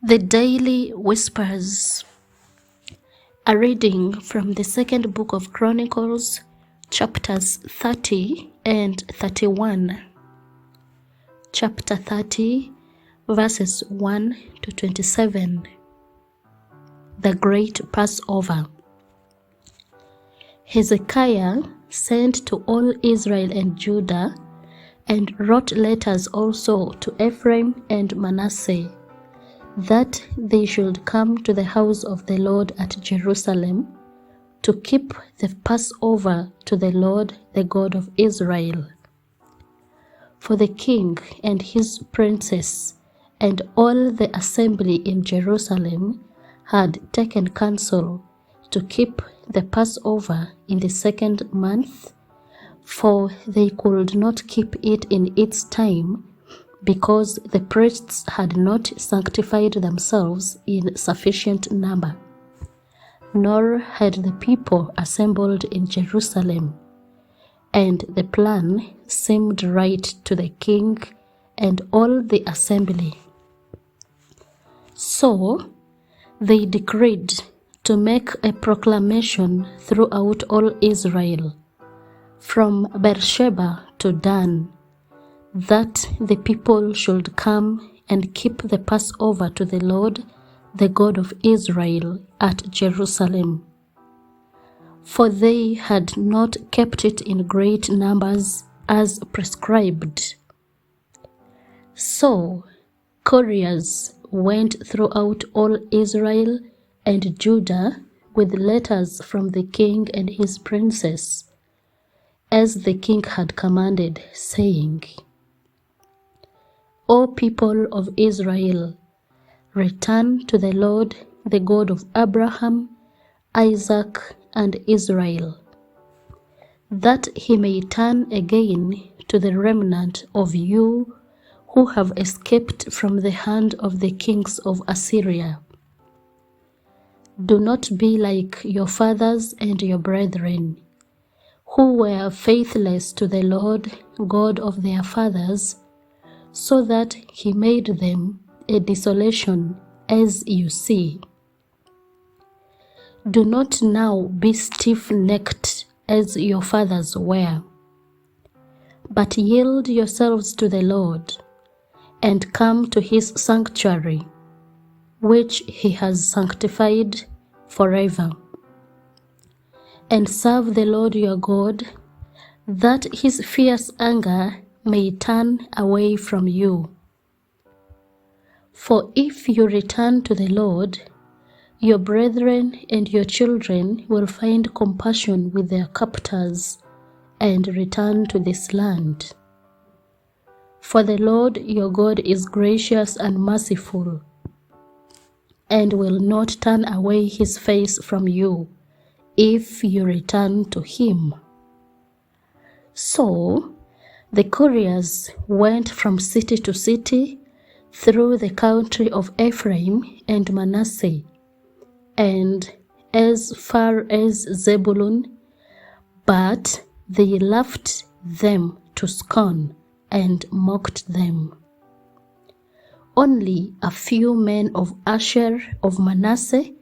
The Daily Whispers. A reading from the second book of Chronicles, chapters 30 and 31. Chapter 30, verses 1 to 27. The Great Passover. Hezekiah sent to all Israel and Judah, and wrote letters also to Ephraim and Manasseh, that they should come to the house of the Lord at Jerusalem to keep the Passover to the Lord, the God of Israel. For the king and his princes and all the assembly in Jerusalem had taken counsel to keep the Passover in the second month, for they could not keep it in its time, because the priests had not sanctified themselves in sufficient number, nor had the people assembled in Jerusalem. And the plan seemed right to the king and all the assembly. So they decreed to make a proclamation throughout all Israel, from Beersheba to Dan, that the people should come and keep the Passover to the Lord, the God of Israel, at Jerusalem. For they had not kept it in great numbers as prescribed. So couriers went throughout all Israel and Judah with letters from the king and his princes, as the king had commanded, saying, O people of Israel, return to the Lord, the God of Abraham, Isaac, and Israel, that he may turn again to the remnant of you who have escaped from the hand of the kings of Assyria. Do not be like your fathers and your brethren, who were faithless to the Lord God of their fathers, so that he made them a desolation, as you see. Do not now be stiff-necked as your fathers were, but yield yourselves to the Lord, and come to his sanctuary, which he has sanctified forever, and serve the Lord your God, that his fierce anger may turn away from you. For if you return to the Lord, your brethren and your children will find compassion with their captors and return to this land. For the Lord your God is gracious and merciful, and will not turn away his face from you if you return to him. So the couriers went from city to city through the country of Ephraim and Manasseh, and as far as Zebulun, but they laughed them to scorn and mocked them. Only a few men of Asher, of Manasseh,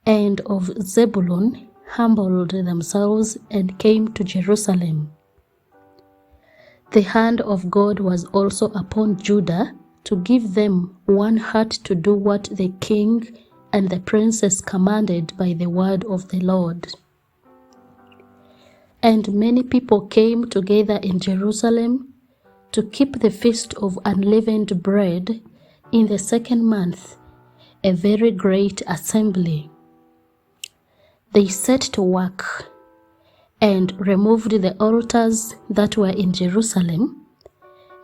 and of Zebulun humbled themselves and came to Jerusalem. The hand of God was also upon Judah to give them one heart to do what the king and the princes commanded by the word of the Lord. And many people came together in Jerusalem to keep the feast of unleavened bread in the second month, a very great assembly. They set to work and removed the altars that were in Jerusalem,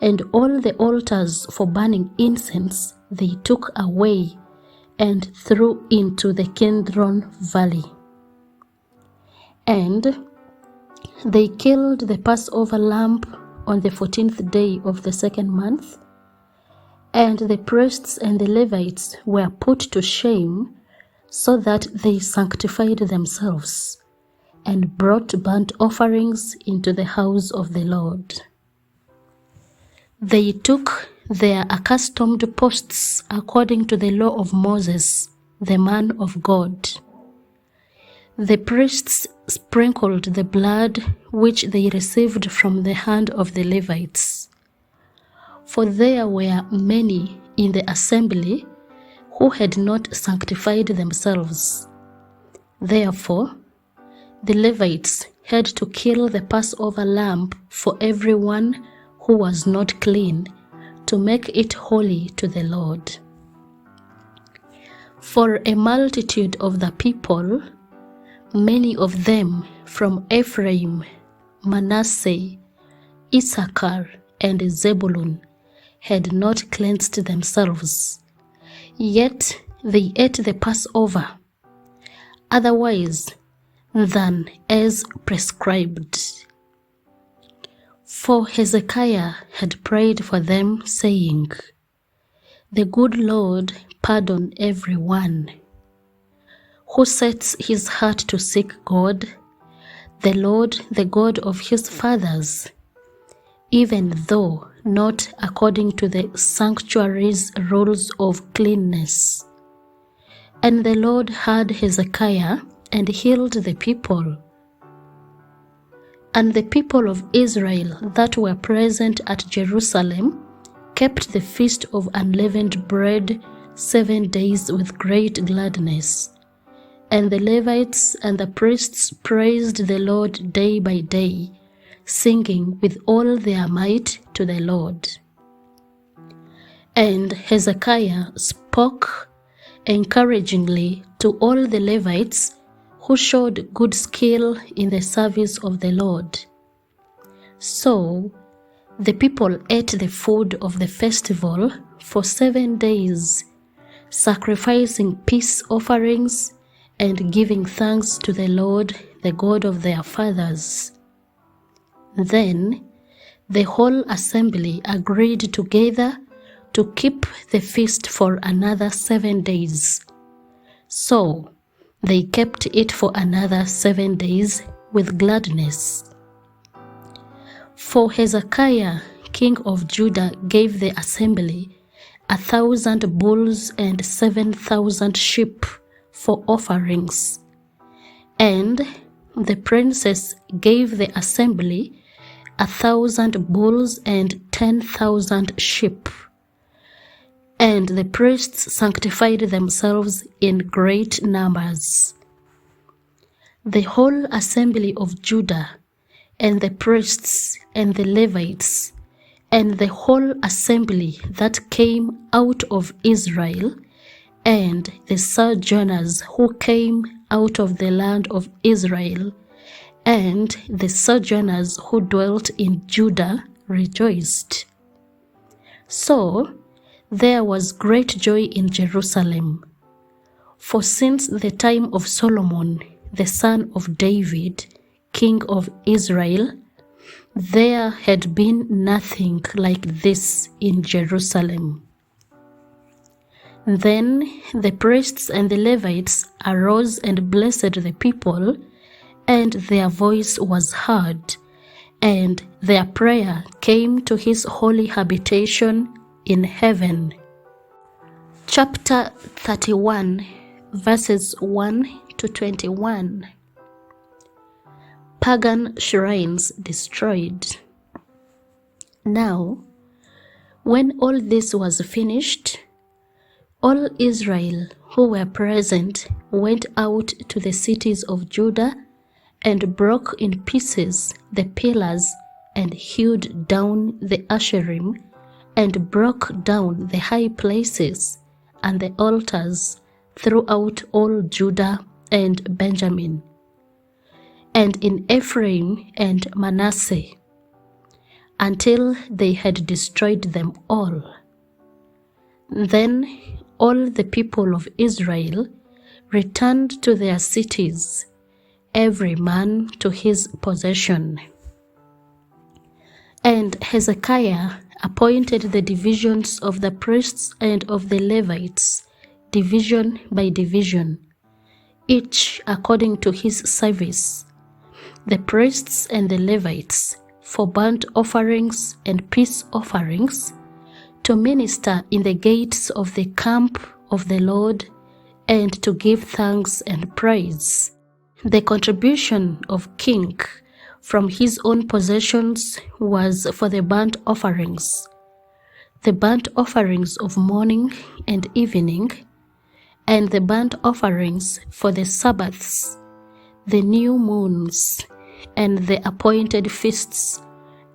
and all the altars for burning incense they took away and threw into the Kidron Valley. And they killed the Passover lamb on the 14th day of the second month, and the priests and the Levites were put to shame, so that they sanctified themselves and brought burnt offerings into the house of the Lord. They took their accustomed posts according to the law of Moses, the man of God. The priests sprinkled the blood which they received from the hand of the Levites. For there were many in the assembly who had not sanctified themselves. Therefore, the Levites had to kill the Passover lamb for everyone who was not clean, to make it holy to the Lord. For a multitude of the people, many of them from Ephraim, Manasseh, Issachar, and Zebulun, had not cleansed themselves, yet they ate the Passover, otherwise than as prescribed. For Hezekiah had prayed for them, saying, "The good Lord pardon everyone who sets his heart to seek God, the Lord, the God of his fathers, even though not according to the sanctuary's rules of cleanness." And the Lord heard Hezekiah and healed the people. And the people of Israel that were present at Jerusalem kept the feast of unleavened bread 7 days with great gladness. And the Levites and the priests praised the Lord day by day, singing with all their might to the Lord. And Hezekiah spoke encouragingly to all the Levites who showed good skill in the service of the Lord. So the people ate the food of the festival for 7 days, sacrificing peace offerings and giving thanks to the Lord, the God of their fathers. Then the whole assembly agreed together to keep the feast for another 7 days. So they kept it for another 7 days with gladness. For Hezekiah, king of Judah, gave the assembly 1,000 bulls and 7,000 sheep for offerings. And the princes gave the assembly 1,000 bulls and 10,000 sheep. And the priests sanctified themselves in great numbers. The whole assembly of Judah, and the priests and the Levites, and the whole assembly that came out of Israel, and the sojourners who came out of the land of Israel, and the sojourners who dwelt in Judah rejoiced. So there was great joy in Jerusalem, for since the time of Solomon, the son of David, king of Israel, there had been nothing like this in Jerusalem. Then the priests and the Levites arose and blessed the people, and their voice was heard, and their prayer came to his holy habitation in heaven. Chapter 31, verses 1 to 21. Pagan shrines destroyed. Now, when all this was finished, all Israel who were present went out to the cities of Judah and broke in pieces the pillars and hewed down the Asherim and broke down the high places and the altars throughout all Judah and Benjamin, and in Ephraim and Manasseh, until they had destroyed them all. Then all the people of Israel returned to their cities, every man to his possession. And Hezekiah appointed the divisions of the priests and of the Levites, division by division, each according to his service, the priests and the Levites for burnt offerings and peace offerings, to minister in the gates of the camp of the Lord, and to give thanks and praise. The contribution of king from his own possessions was for the burnt offerings, the burnt offerings of morning and evening, and the burnt offerings for the Sabbaths, the new moons, and the appointed feasts,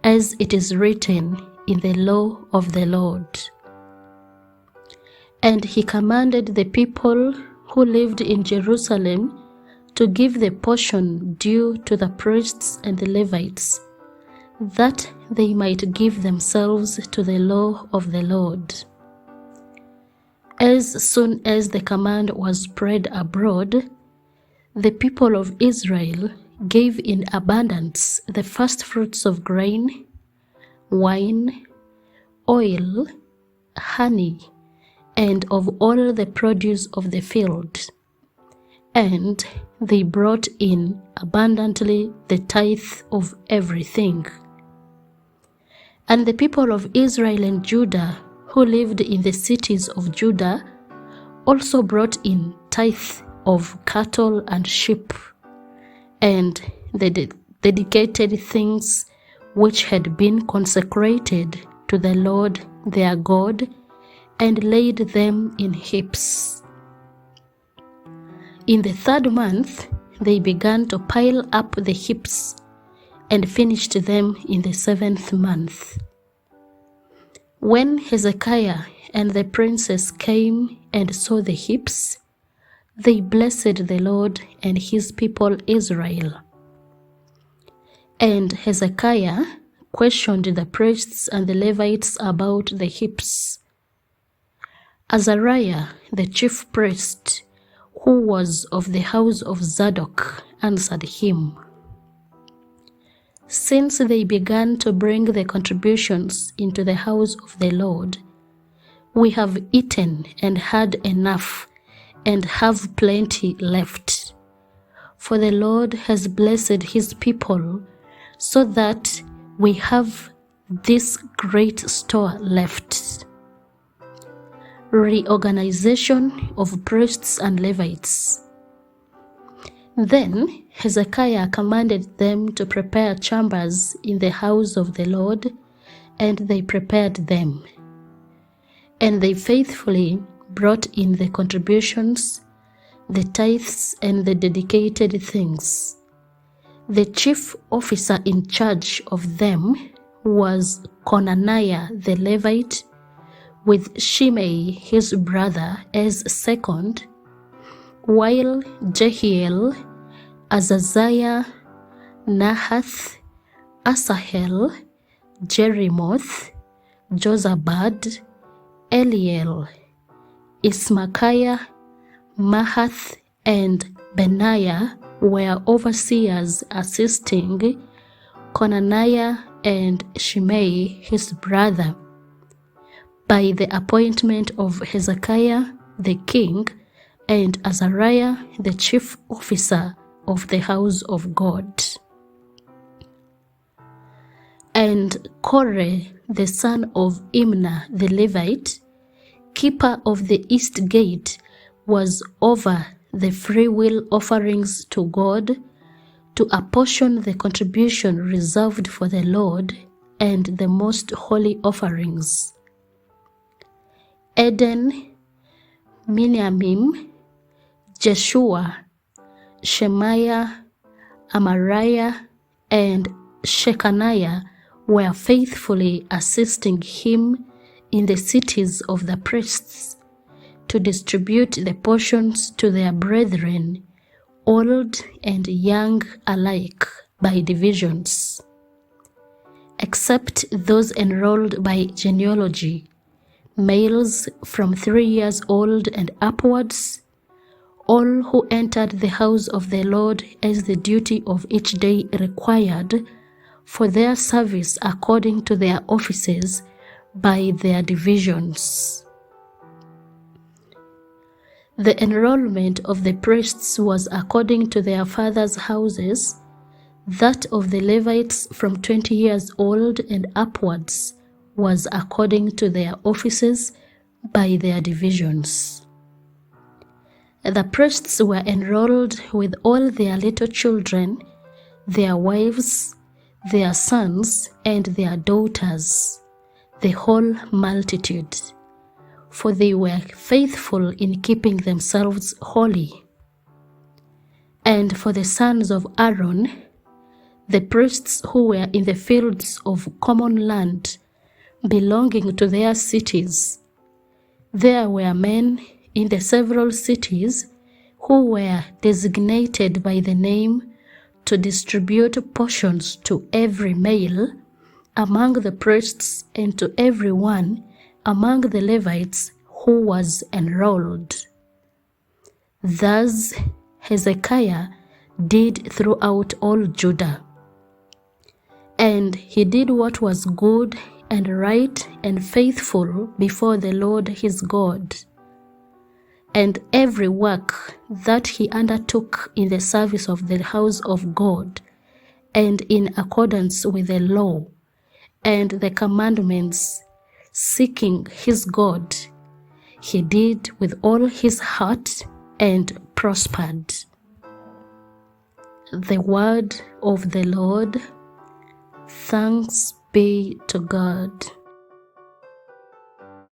as it is written in the law of the Lord. And he commanded the people who lived in Jerusalem to give the portion due to the priests and the Levites, that they might give themselves to the law of the Lord. As soon as the command was spread abroad, the people of Israel gave in abundance the first fruits of grain, wine, oil, honey, and of all the produce of the field. And they brought in abundantly the tithe of everything. And the people of Israel and Judah, who lived in the cities of Judah, also brought in tithe of cattle and sheep, and the dedicated things which had been consecrated to the Lord their God, and laid them in heaps. In the 3rd month they began to pile up the heaps, and finished them in the 7th month. When Hezekiah and the princes came and saw the heaps, they blessed the Lord and his people Israel. And Hezekiah questioned the priests and the Levites about the heaps. Azariah, the chief priest, who was of the house of Zadok, answered him, "Since they began to bring the contributions into the house of the Lord, we have eaten and had enough, and have plenty left. For the Lord has blessed his people, so that we have this great store left." Reorganization of priests and Levites. Then Hezekiah commanded them to prepare chambers in the house of the Lord, and they prepared them. And they faithfully brought in the contributions, the tithes, and the dedicated things. The chief officer in charge of them was Conaniah the Levite, with Shimei his brother as second, while Jehiel, Azaziah, Nahath, Asahel, Jerimoth, Jozabad, Eliel, Ismachiah, Mahath, and Benaiah were overseers assisting Conaniah and Shimei his brother, by the appointment of Hezekiah the king and Azariah the chief officer of the house of God. And Korah the son of Imnah the Levite, keeper of the east gate, was over the freewill offerings to God, to apportion the contribution reserved for the Lord and the most holy offerings. Eden, Miniamim, Jeshua, Shemaiah, Amariah, and Shechaniah were faithfully assisting him in the cities of the priests, to distribute the portions to their brethren, old and young alike, by divisions, except those enrolled by genealogy, males from 3 years old and upwards, all who entered the house of the Lord as the duty of each day required, for their service according to their offices, by their divisions. The enrollment of the priests was according to their fathers' houses, that of the Levites from 20 years old and upwards, was according to their offices by their divisions. The priests were enrolled with all their little children, their wives, their sons, and their daughters, the whole multitude, for they were faithful in keeping themselves holy. And for the sons of Aaron, the priests who were in the fields of common land belonging to their cities, there were men in the several cities who were designated by the name to distribute portions to every male among the priests and to everyone among the Levites who was enrolled. Thus Hezekiah did throughout all Judah. And he did what was good and right and faithful before the Lord his God. And every work that he undertook in the service of the house of God, and in accordance with the law and the commandments, seeking his God, he did with all his heart and prospered. The word of the Lord. Thanks be to God.